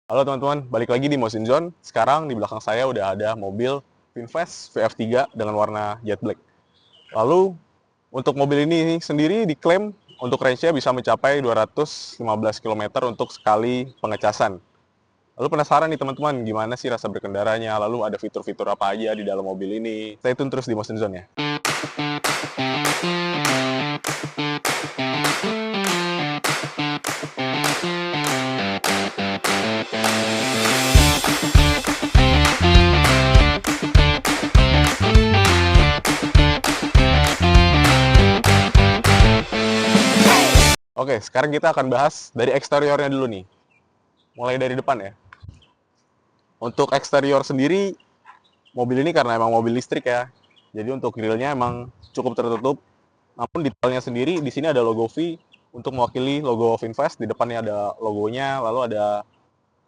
Halo teman-teman, balik lagi di Motion Zone. Sekarang di belakang saya udah ada mobil VinFast VF3 dengan warna jet black. Lalu untuk mobil ini sendiri diklaim untuk range-nya bisa mencapai 215 km untuk sekali pengecasan. Lalu penasaran nih teman-teman, gimana sih rasa berkendaranya? Lalu ada fitur-fitur apa aja di dalam mobil ini? Stay tune terus di Motion Zone ya. Oke, sekarang kita akan bahas dari eksteriornya dulu nih. Mulai dari depan ya. Untuk eksterior sendiri, mobil ini karena emang mobil listrik ya. Jadi untuk grillnya emang cukup tertutup. Namun detailnya sendiri di sini ada logo V untuk mewakili logo VinFast. Di depannya ada logonya, lalu ada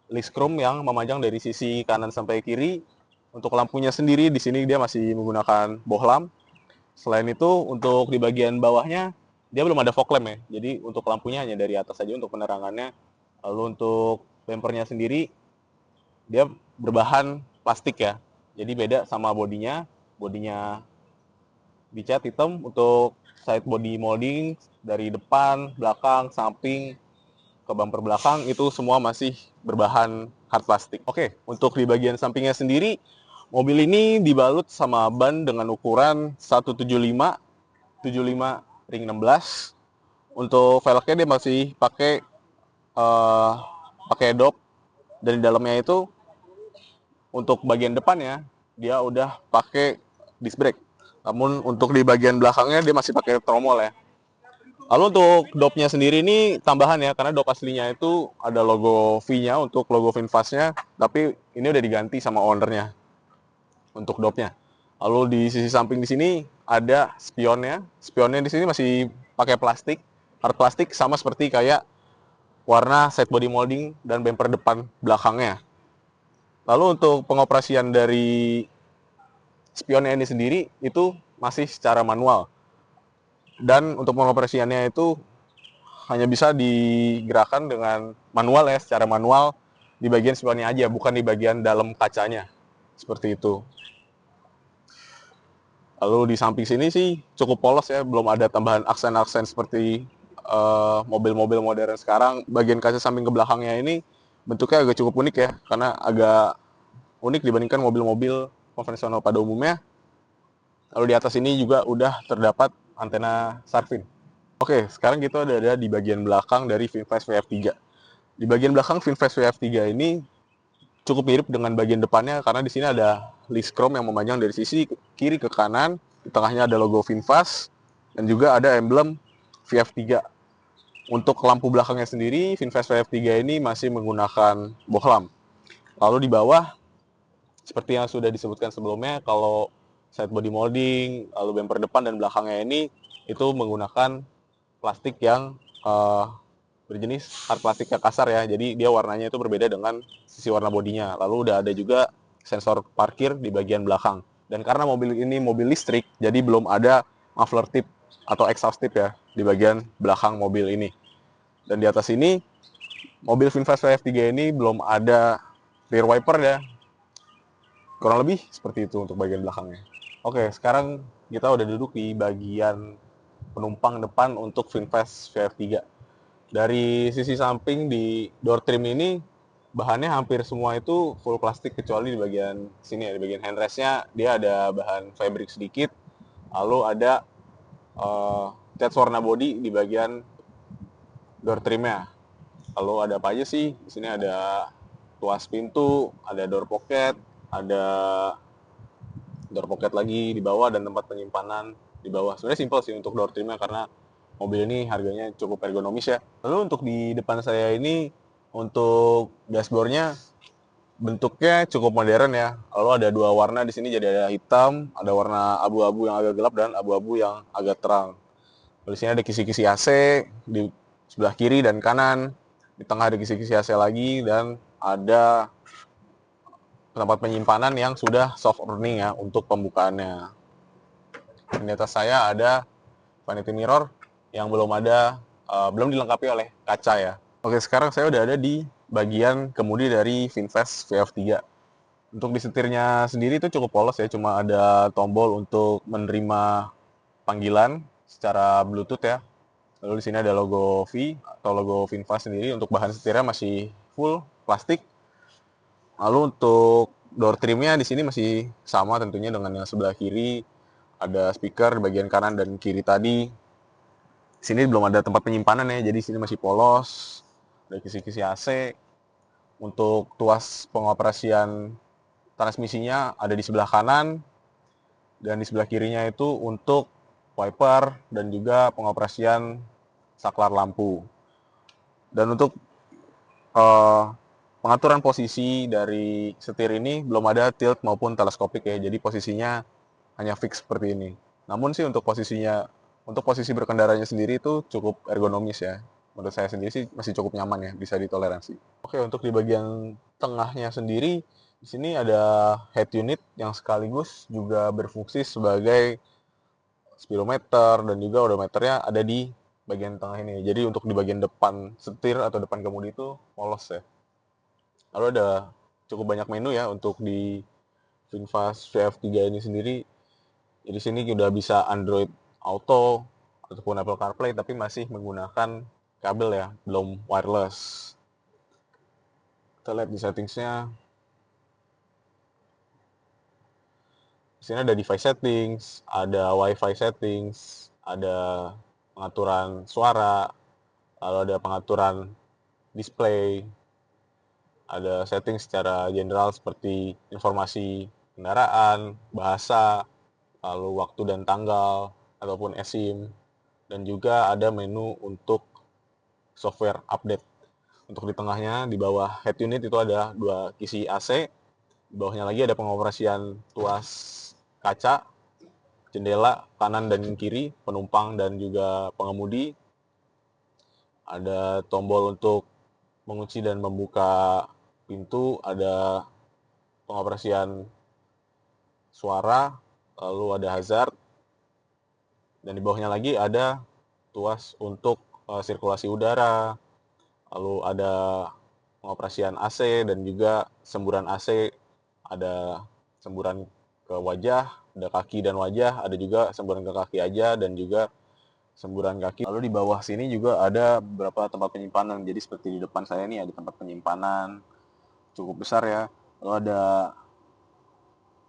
list chrome yang memanjang dari sisi kanan sampai kiri. Untuk lampunya sendiri di sini dia masih menggunakan bohlam. Selain itu untuk di bagian bawahnya dia belum ada fog lamp ya. Jadi untuk lampunya hanya dari atas saja untuk penerangannya. Lalu untuk bempernya sendiri dia berbahan plastik ya. Jadi beda sama bodinya. Bodinya dicat hitam. Untuk side body molding dari depan, belakang, samping ke bumper belakang itu semua masih berbahan hard plastik. Oke, untuk di bagian sampingnya sendiri mobil ini dibalut sama ban dengan ukuran 175 75 ring 16. Untuk velgnya dia masih uh, pakai dop, dan di dalamnya itu untuk bagian depannya dia udah pakai disc brake. Namun untuk di bagian belakangnya dia masih pakai tromol ya. Lalu untuk dopnya sendiri ini tambahan ya, karena dop aslinya itu ada logo V-nya untuk logo VinFast-nya, tapi ini udah diganti sama ownernya untuk dopnya. Lalu di sisi samping di sini ada spionnya. Spionnya di sini masih pakai plastik, hard plastik, sama seperti kayak warna side body molding dan bumper depan belakangnya. Lalu untuk pengoperasian dari spionnya ini sendiri itu masih secara manual. Dan untuk pengoperasiannya itu hanya bisa digerakkan dengan manual ya, secara manual di bagian spionnya aja, bukan di bagian dalam kacanya. Seperti itu. Lalu di samping sini sih cukup polos ya, belum ada tambahan aksen-aksen seperti mobil-mobil modern sekarang. Bagian kaca samping ke belakangnya ini bentuknya agak cukup unik ya, karena agak unik dibandingkan mobil-mobil konvensional pada umumnya. Lalu di atas ini juga udah terdapat antena Shark-Fin. Oke, sekarang kita udah ada di bagian belakang dari VinFast VF3. Di bagian belakang VinFast VF3 ini cukup mirip dengan bagian depannya, karena di sini ada list chrome yang memanjang dari sisi kiri ke kanan. Di tengahnya ada logo VinFast dan juga ada emblem VF3. Untuk lampu belakangnya sendiri, VinFast VF3 ini masih menggunakan bohlam. Lalu di bawah, seperti yang sudah disebutkan sebelumnya, kalau side body molding, lalu bumper depan dan belakangnya ini itu menggunakan plastik yang berjenis hard plastik yang kasar ya. Jadi dia warnanya itu berbeda dengan sisi warna bodinya. Lalu udah ada juga sensor parkir di bagian belakang. Dan karena mobil ini mobil listrik, jadi belum ada muffler tip atau exhaust tip ya di bagian belakang mobil ini. Dan di atas ini mobil VinFast VF3 ini belum ada rear wiper ya. Kurang lebih seperti itu untuk bagian belakangnya. Oke, sekarang kita udah duduk di bagian penumpang depan untuk VinFast VF3. Dari sisi samping di door trim ini bahannya hampir semua itu full plastik, kecuali di bagian sini ya, di bagian handrestnya dia ada bahan fabric sedikit. Lalu ada cat warna body di bagian door trimnya. Lalu ada apa aja sih? Di sini ada tuas pintu, ada door pocket, ada door pocket lagi di bawah, dan tempat penyimpanan di bawah. Sebenarnya simpel sih untuk door trimnya, karena mobil ini harganya cukup ergonomis ya. Lalu untuk di depan saya ini, untuk dashboardnya bentuknya cukup modern ya. Lalu ada dua warna di sini, jadi ada hitam, ada warna abu-abu yang agak gelap, dan abu-abu yang agak terang. Di sini ada kisi-kisi AC di sebelah kiri dan kanan. Di tengah ada kisi-kisi AC lagi, dan ada tempat penyimpanan yang sudah soft opening ya untuk pembukaannya. Di atas saya ada vanity mirror yang belum dilengkapi oleh kaca ya. Oke, sekarang saya udah ada di bagian kemudi dari VinFast VF3. Untuk di setirnya sendiri itu cukup polos ya, cuma ada tombol untuk menerima panggilan secara Bluetooth ya. Lalu di sini ada logo V atau logo VinFast sendiri. Untuk bahan setirnya masih full plastik. Lalu untuk door trimnya di sini masih sama tentunya dengan yang sebelah kiri. Ada speaker di bagian kanan dan kiri tadi. Di sini belum ada tempat penyimpanan ya, jadi di sini masih polos. Ada kisi-kisi AC. Untuk tuas pengoperasian transmisinya ada di sebelah kanan, dan di sebelah kirinya itu untuk wiper dan juga pengoperasian saklar lampu. Dan untuk pengaturan posisi dari setir ini belum ada tilt maupun teleskopik ya, jadi posisinya hanya fix seperti ini. Namun sih untuk posisi berkendaranya sendiri itu cukup ergonomis ya. Menurut saya sendiri sih masih cukup nyaman ya, bisa ditoleransi. Oke, untuk di bagian tengahnya sendiri, di sini ada head unit yang sekaligus juga berfungsi sebagai speedometer dan juga odometernya ada di bagian tengah ini. Jadi untuk di bagian depan setir atau depan kemudi itu polos ya. Lalu ada cukup banyak menu ya untuk di VinFast VF3 ini sendiri. Di sini sudah bisa Android Auto ataupun Apple CarPlay, tapi masih menggunakan kabel ya, belum wireless. Kita lihat di settingsnya. Di sini ada device settings, ada WiFi settings, ada pengaturan suara, lalu ada pengaturan display, ada setting secara general seperti informasi kendaraan, bahasa, lalu waktu dan tanggal, ataupun eSIM, dan juga ada menu untuk software update. Untuk di tengahnya, di bawah head unit itu ada dua kisi AC, di bawahnya lagi ada pengoperasian tuas kaca, jendela kanan dan kiri, penumpang dan juga pengemudi. Ada tombol untuk mengunci dan membuka pintu, ada pengoperasian suara, lalu ada hazard, dan di bawahnya lagi ada tuas untuk sirkulasi udara, lalu ada pengoperasian AC dan juga semburan AC, ada semburan ke wajah, ada kaki dan wajah, ada juga semburan ke kaki aja dan juga semburan kaki. Lalu di bawah sini juga ada beberapa tempat penyimpanan. Jadi seperti di depan saya ini ada tempat penyimpanan cukup besar ya. Lalu ada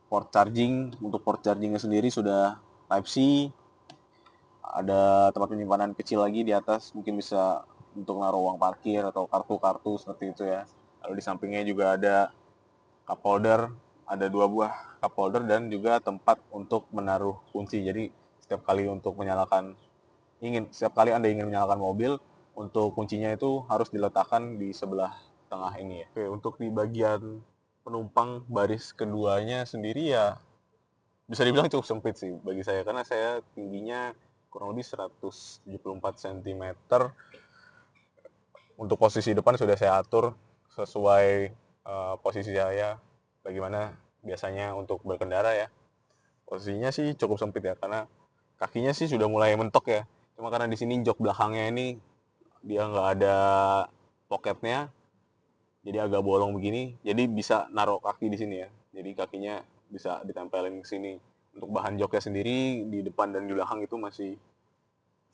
port charging. Untuk port chargingnya sendiri sudah Type C. Ada tempat penyimpanan kecil lagi di atas, mungkin bisa untuk naruh uang parkir atau kartu-kartu seperti itu ya. Lalu di sampingnya juga ada cup holder, ada 2 buah cup holder dan juga tempat untuk menaruh kunci. Jadi setiap kali Anda ingin menyalakan mobil, untuk kuncinya itu harus diletakkan di sebelah tengah ini ya. Oke, untuk di bagian penumpang baris keduanya sendiri ya bisa dibilang cukup sempit sih bagi saya, karena saya tingginya kurang lebih 174 cm. Untuk posisi depan sudah saya atur sesuai posisi saya bagaimana biasanya untuk berkendara ya. Posisinya sih cukup sempit ya, karena kakinya sih sudah mulai mentok ya. Cuma karena di sini jok belakangnya ini dia nggak ada pocketnya, jadi agak bolong begini, jadi bisa naruh kaki di sini ya. Jadi kakinya bisa ditempelin ke sini. Untuk bahan joknya sendiri di depan dan di belakang itu masih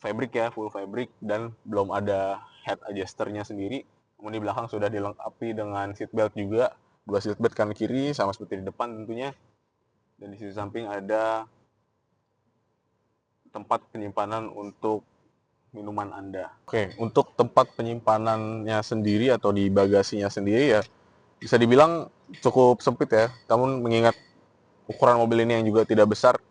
fabric ya, full fabric, dan belum ada head adjusternya sendiri. Kemudian di belakang sudah dilengkapi dengan seat belt juga, 2 seat belt kanan kiri sama seperti di depan tentunya. Dan di sisi samping ada tempat penyimpanan untuk minuman Anda. Oke, untuk tempat penyimpanannya sendiri atau di bagasinya sendiri ya bisa dibilang cukup sempit ya. Namun mengingat ukuran mobil ini yang juga tidak besar,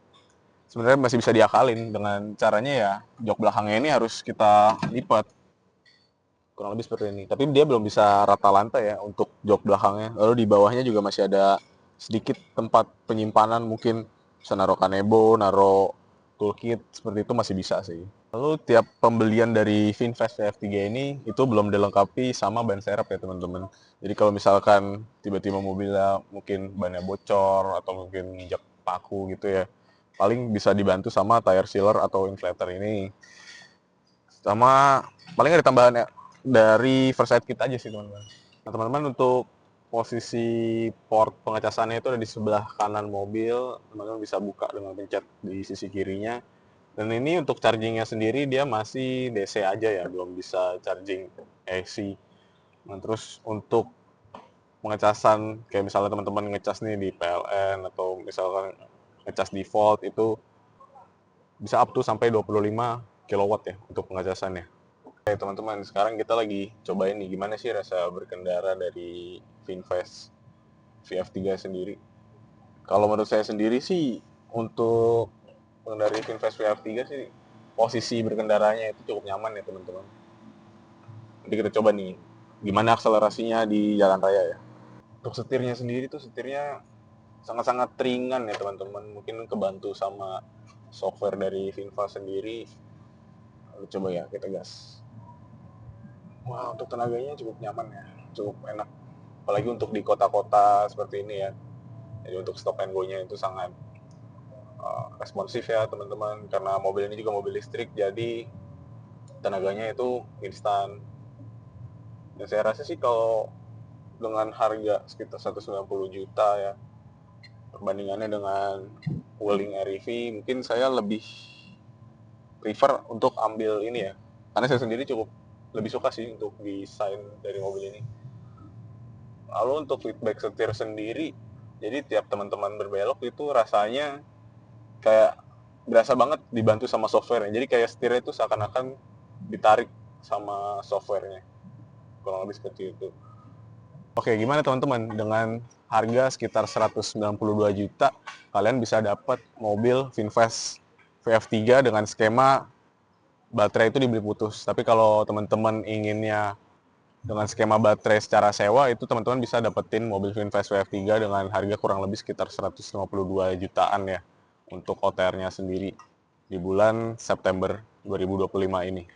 sebenarnya masih bisa diakalin dengan caranya ya jok belakangnya ini harus kita lipat. Kurang lebih seperti ini. Tapi dia belum bisa rata lantai ya untuk jok belakangnya. Lalu di bawahnya juga masih ada sedikit tempat penyimpanan, mungkin bisa naruh kanebo, naruh toolkit, seperti itu masih bisa sih. Lalu tiap pembelian dari VinFast VF3 ini itu belum dilengkapi sama ban serep ya teman-teman. Jadi kalau misalkan tiba-tiba mobilnya mungkin bannya bocor atau mungkin nginjak paku gitu ya, paling bisa dibantu sama tire sealer atau inflator ini. Sama paling ada tambahan ya dari first aid kit aja sih teman-teman. Nah, teman-teman, untuk posisi port pengecasannya itu ada di sebelah kanan mobil. Teman-teman bisa buka dengan pencet di sisi kirinya. Dan ini untuk chargingnya sendiri dia masih DC aja ya, belum bisa charging AC. Nah, terus untuk pengecasan kayak misalnya teman-teman ngecas nih di PLN atau misalkan ngecas default itu bisa up to sampai 25 kilowatt ya untuk pengecasannya. Oke teman-teman, sekarang kita lagi cobain nih gimana sih rasa berkendara dari VinFast VF3 sendiri. Kalau menurut saya sendiri sih untuk mengendarai VinFast VF3 sih posisi berkendaranya itu cukup nyaman ya teman-teman. Nanti kita coba nih gimana akselerasinya di jalan raya ya. Untuk setirnya sendiri tuh setirnya sangat-sangat ringan ya teman-teman. Mungkin kebantu sama software dari VinFast sendiri. Coba ya kita gas. Wah, untuk tenaganya cukup nyaman ya, cukup enak. Apalagi untuk di kota-kota seperti ini ya. Jadi untuk stop and go-nya itu sangat responsif ya teman-teman. Karena mobil ini juga mobil listrik, jadi tenaganya itu instan. Dan saya rasa sih kalau dengan harga sekitar 190 juta ya, perbandingannya dengan Wuling REV, mungkin saya lebih prefer untuk ambil ini ya. Karena saya sendiri cukup lebih suka sih untuk desain dari mobil ini. Lalu untuk feedback setir sendiri, jadi tiap teman-teman berbelok itu rasanya kayak berasa banget dibantu sama softwarenya. Jadi kayak setirnya itu seakan-akan ditarik sama softwarenya. Kurang lebih seperti itu. Oke, gimana teman-teman? Dengan harga sekitar 192 juta, kalian bisa dapat mobil VinFast VF3 dengan skema baterai itu dibeli putus. Tapi kalau teman-teman inginnya dengan skema baterai secara sewa, itu teman-teman bisa dapetin mobil VinFast VF3 dengan harga kurang lebih sekitar 152 jutaan ya untuk OTR-nya sendiri di bulan September 2025 ini.